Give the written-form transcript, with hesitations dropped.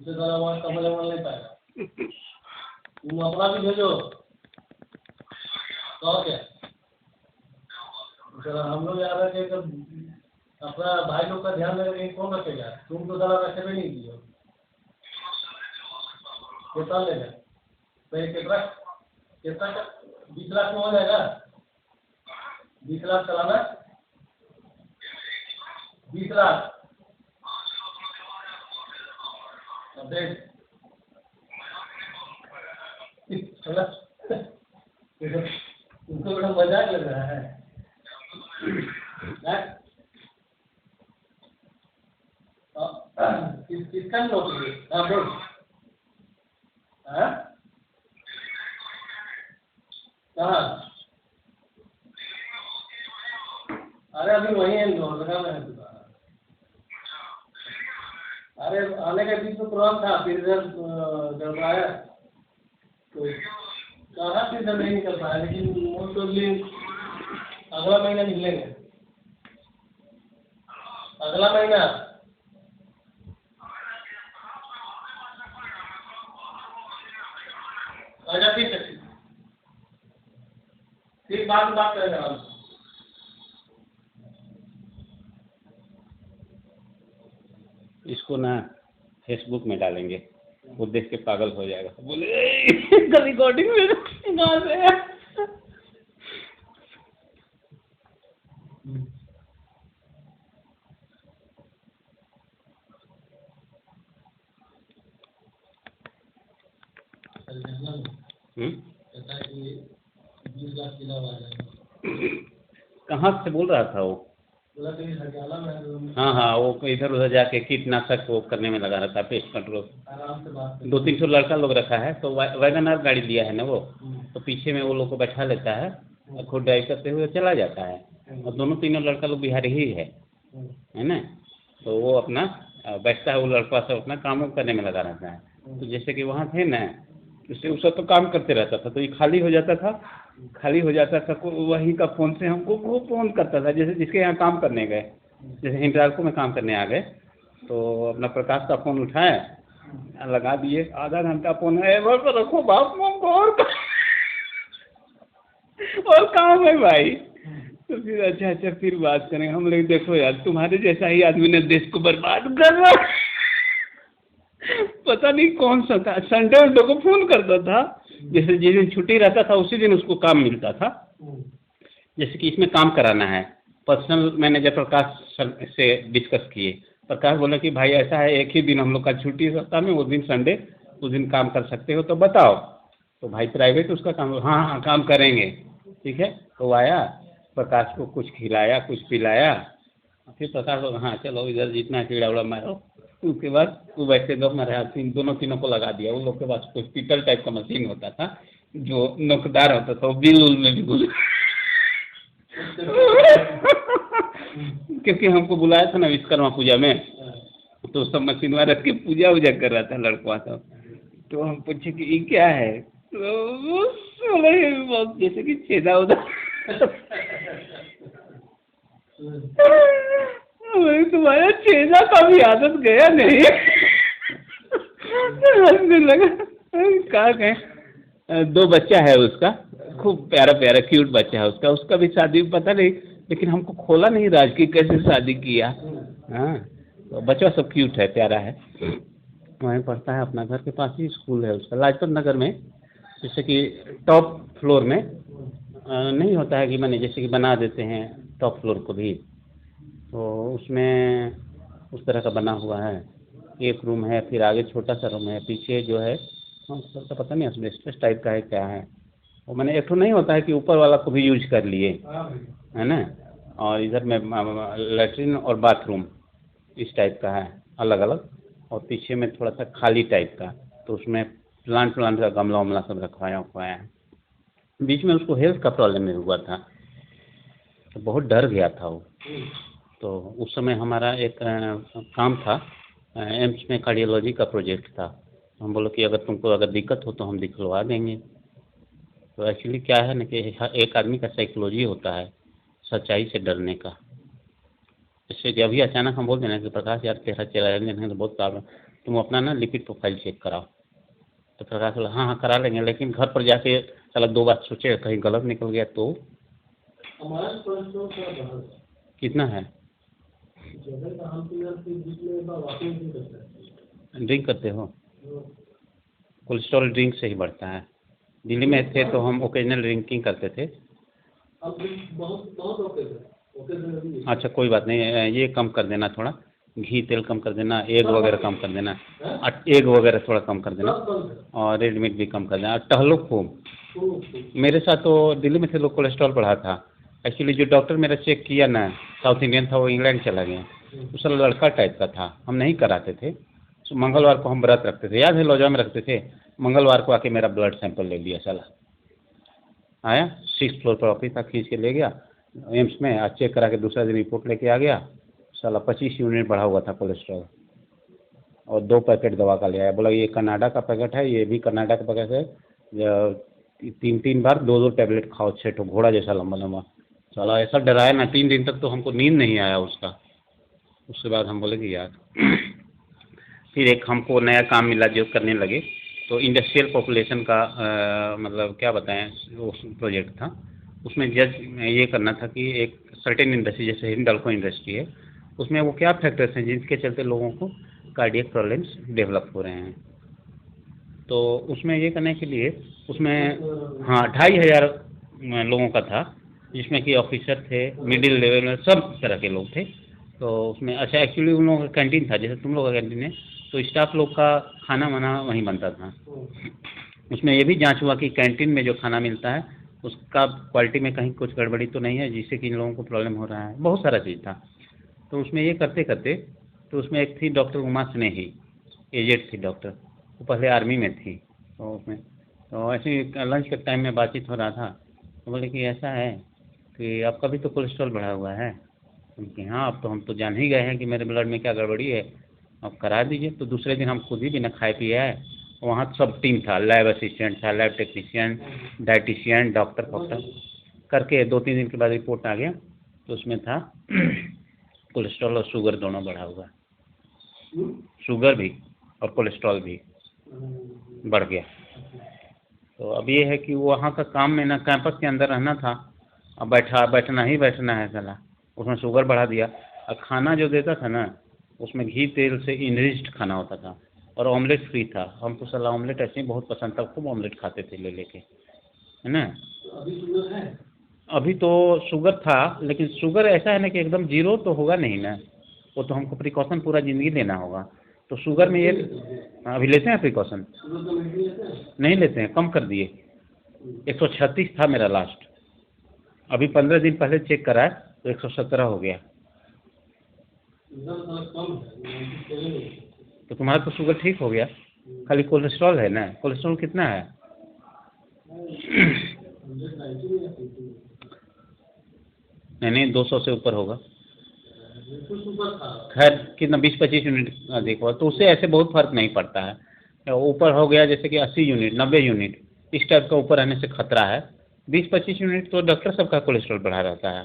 उससे ज़्यादा वहाँ कमल वमल नहीं पाएगा। तुम अपना भी भेजो तो क्या। चलो हम लोग याद रखें कि अपना भाई लोग का ध्यान रखेंगे, कौन रखेगा? तुम तो ज़्यादा रखे भी नहीं दियो। कितना लेगा? तो ये कितना कितना का 20 लाख में हो जाएगा? 20 लाख चलाना, 20 लाख देख तुमको बड़ा मजाक लग रहा है। किसका नौकरी? हाँ बोल। हाँ कहाँ? अरे अभी वही है, लोहरदगा में है दुकान। अरे आने के बीच में प्रोग्राम था, फिर इधर गड़बड़ाया तो कहाँ फिर इधर नहीं निकल पाया, लेकिन मोस्ट प्रोबेबली अगला महीना निकलेंगे। अगला महीना अच्छा ठीक है, ठीक बाद में बात करेंगे हम। इसको ना फेसबुक में डालेंगे, वो देख के पागल हो जाएगा, बोले रिकॉर्डिंग में कहाँ से है? कहाँ से बोल रहा था वो? हाँ हाँ, वो इधर उधर जाके कीटनाशक वो करने में लगा रहता है, पेस्ट कंट्रोल। 200-300 लड़का लोग रखा है, तो वैगनर गाड़ी लिया है ना वो, तो पीछे में वो लोग को बैठा लेता है और खुद ड्राइव करते हुए चला जाता है। और दोनों तीनों लड़का लोग बिहारी ही है ना। तो वो अपना बैठता है, वो लड़का सब अपना काम करने में लगा रहता है। तो जैसे कि वहाँ थे ना, उससे उस तो काम करते रहता था, तो ये खाली हो जाता था, वहीं का फ़ोन से हमको वो फ़ोन करता था, जैसे जिसके यहाँ काम करने गए, जैसे हिंडाल्को में काम करने आ गए, तो अपना प्रकाश का फ़ोन उठाए, लगा दिए, आधा घंटा फ़ोन है पर रखो बाप हमको और काम है भाई। तो फिर अच्छा फिर बात करेंगे। हम लोग देखो यार, तुम्हारे जैसा ही आदमी ने देश को बर्बाद कर रहा। पता नहीं कौन सा था, संडे उनडे को फ़ोन करता था, जैसे जिस दिन छुट्टी रहता था उसी दिन उसको काम मिलता था। जैसे कि इसमें काम कराना है, पर्सनल मैनेजर प्रकाश से डिस्कस किए। प्रकाश बोला कि भाई ऐसा है, एक ही दिन हम लोग का छुट्टी सप्ताह में, वो दिन संडे, उस दिन काम कर सकते हो तो बताओ। तो भाई प्राइवेट उसका काम, हाँ हाँ काम करेंगे, ठीक है। तो आया, प्रकाश को कुछ खिलाया कुछ पिलाया, फिर प्रकाश बोला हाँ चलो इधर जितना कीड़ा उड़ा मारो। उसके बाद वो बैठे दो, हमारे दोनों तीनों को लगा दिया। उन लोग के पास कोई पीतल टाइप का मशीन होता था जो नोकदार होता था, वो बिल में भी घुस क्योंकि हमको बुलाया था ना विश्वकर्मा पूजा में, तो सब मशीन रख के पूजा वूजा कर रहा था लड़का सब। तो हम पूछे कि ये क्या है, तो जैसे कि छेदा उदा तुम्हारा छेदा का भी आदत गया नहीं। लगा कहा गए। 2 बच्चा है उसका, खूब प्यारा प्यारा क्यूट बच्चा है उसका भी शादी पता नहीं, लेकिन हमको खोला नहीं राज की कैसे शादी किया। हाँ तो बच्चा सब क्यूट है, प्यारा है, वहीं पढ़ता है, अपना घर के पास ही स्कूल है उसका, लाजपत नगर में। जैसे कि टॉप फ्लोर में नहीं होता है कि मैंने जैसे कि बना देते हैं टॉप फ्लोर को भी, तो उसमें उस तरह का बना हुआ है। एक रूम है, फिर आगे छोटा सा रूम है, पीछे जो है तो पता नहीं एस्बेस्टस टाइप का है क्या है वो, मैंने एक तो नहीं होता है कि ऊपर वाला को भी यूज कर लिए है ना। और इधर में लेटरिन और बाथरूम इस टाइप का है अलग अलग, और पीछे में थोड़ा सा खाली टाइप का, तो उसमें प्लांट का गमला वमला सब रखवाया हुआ है। बीच में उसको हेल्थ का प्रॉब्लम में हुआ था, तो बहुत डर गया था वो। तो उस समय हमारा एक काम था, एम्स में कार्डियोलॉजी का प्रोजेक्ट था। हम बोले कि अगर तुमको अगर दिक्कत हो तो हम दिखलवा देंगे। तो एक्चुअली क्या है ना कि एक आदमी का साइकोलॉजी होता है सच्चाई से डरने का। इससे कि अभी अचानक हम बोल देना कि प्रकाश यार तेरा चैलेंज है तो बहुत काम है, तुम अपना ना लिपिड प्रोफाइल चेक कराओ। तो प्रकाश बोला हाँ हाँ करा लेंगे, लेकिन घर पर जाके साला 2 बार सोचे कहीं गलत निकल गया तो। हमारा कोलेस्ट्रॉल थोड़ा बढ़ा है। कितना है? जगह का हम तो यार फिर बीच में एक बार वाकिंग भी करता है। ड्रिंक करते हो? तो कोलेस्ट्रॉल ड्रिंक से ही बढ़ता है। दिल्ली में थे तो हम ओकेजनल ड्रिंकिंग करते थे। अब बहुत बहुत ओकेजन अभी अच्छा कोई बात नहीं, ये कम कर देना थोड़ा, घी तेल कम कर देना, एग वगैरह कम कर देना, एग वगैरह थोड़ा कम कर देना, और रेड मीट भी कम कर देना, और टहलो खूब। मेरे साथ तो दिल्ली में थे लोग कोलेस्ट्रॉल बढ़ा था। एक्चुअली जो डॉक्टर मेरा चेक किया ना, साउथ इंडियन था, वो इंग्लैंड चला गया। उस लड़का टाइप का था, हम नहीं कराते थे। तो मंगलवार को हम व्रत रखते थे, याद है लौजा में रखते थे। मंगलवार को आके मेरा ब्लड सैंपल ले लिया साला। आया 6th फ्लोर पर ऑफिस था, खींच के ले गया एम्स में, आज चेक करा के दूसरा दिन रिपोर्ट लेके आ गया। साला 25 यूनिट बढ़ा हुआ था कोलेस्ट्रॉल, और 2 पैकेट दवा का ले आया। बोला ये कनाडा का पैकेट है, ये भी कनाडा का पैकेट है, 3 बार 2 टैबलेट खाओ, 6 घोड़ा जैसा लंबा लंबा। साला ऐसा डराया ना, 3 दिन तक तो हमको नींद नहीं आया उसका। उसके बाद हम बोले कि यार फिर एक हमको नया काम मिला जो करने लगे, तो इंडस्ट्रियल पॉपुलेशन का मतलब क्या बताएं, वो प्रोजेक्ट था। उसमें जज ये करना था कि एक सर्टेन इंडस्ट्री जैसे हिंडाल्को इंडस्ट्री है, उसमें वो क्या फैक्टर्स हैं जिनके चलते लोगों को कार्डियक प्रॉब्लम्स डेवलप हो रहे हैं। तो उसमें ये करने के लिए उसमें हाँ 2500 लोगों का था, जिसमें कि ऑफिसर थे, मिडिल लेवल में सब तरह के लोग थे। तो उसमें अच्छा एक्चुअली उन लोगों का कैंटीन था, जैसे तुम लोग का कैंटीन है, तो स्टाफ लोग का खाना वाना वहीं बनता था। उसमें ये भी जांच हुआ कि कैंटीन में जो खाना मिलता है उसका क्वालिटी में कहीं कुछ गड़बड़ी तो नहीं है जिससे कि इन लोगों को प्रॉब्लम हो रहा है। बहुत सारा चीज़ था। तो उसमें ये करते करते, तो उसमें एक थी डॉक्टर उमा स्नेही, एजेड थी डॉक्टर, वो पहले आर्मी में थी। तो उसमें तो ऐसे ही लंच के टाइम में बातचीत हो रहा था, तो बोले कि ऐसा है कि आपका भी तो कोलेस्ट्रॉल बढ़ा हुआ है। कि हाँ अब तो हम तो जान ही गए हैं कि मेरे ब्लड में क्या गड़बड़ी है, आप करा दीजिए। तो दूसरे दिन हम खुद ही बिना खाए पिए आए। वहाँ सब टीम था, लैब असिस्टेंट था, लैब टेक्नीशियन, डाइटिशियन, डॉक्टर फॉक्टर करके 2-3 दिन के बाद रिपोर्ट आ गया। तो उसमें था कोलेस्ट्रॉल और शुगर दोनों बढ़ा हुआ, शुगर भी और कोलेस्ट्रॉल भी बढ़ गया। तो अब ये है कि वहाँ का काम में ना कैंपस के अंदर रहना था, अब बैठना ही बैठना है साला। उसमें शुगर बढ़ा दिया, और खाना जो देता था ना उसमें घी तेल से इनरिच्ड खाना होता था, और ऑमलेट फ्री था। हमको साला ऑमलेट ऐसे ही बहुत पसंद था, खूब ऑमलेट खाते थे ले लेके, है ना। अभी शुगर है? अभी तो शुगर था, लेकिन शुगर ऐसा है ना कि एकदम जीरो तो होगा नहीं ना, वो तो हमको प्रिकॉशन पूरा ज़िंदगी लेना होगा। तो शुगर में ये अभी लेते हैं प्रिकॉशन? शुगर का मेडिसिन लेते हैं? नहीं लेते हैं, कम कर दिए। 136 था मेरा लास्ट, अभी 15 दिन पहले चेक कराया तो 117 हो गया। एकदम थोड़ा कम है। तो तुम्हारा तो शुगर ठीक हो गया, खाली कोलेस्ट्रॉल है ना। कोलेस्ट्रॉल कितना है? नहीं 200 से ऊपर होगा। खैर कितना 20-25 यूनिट अधिक हुआ तो उससे ऐसे बहुत फर्क नहीं पड़ता है। ऊपर हो गया जैसे कि 80 यूनिट 90 यूनिट इस टाइप का ऊपर आने से खतरा है। 20-25 यूनिट तो डॉक्टर सबका कोलेस्ट्रॉल बढ़ा रहता है।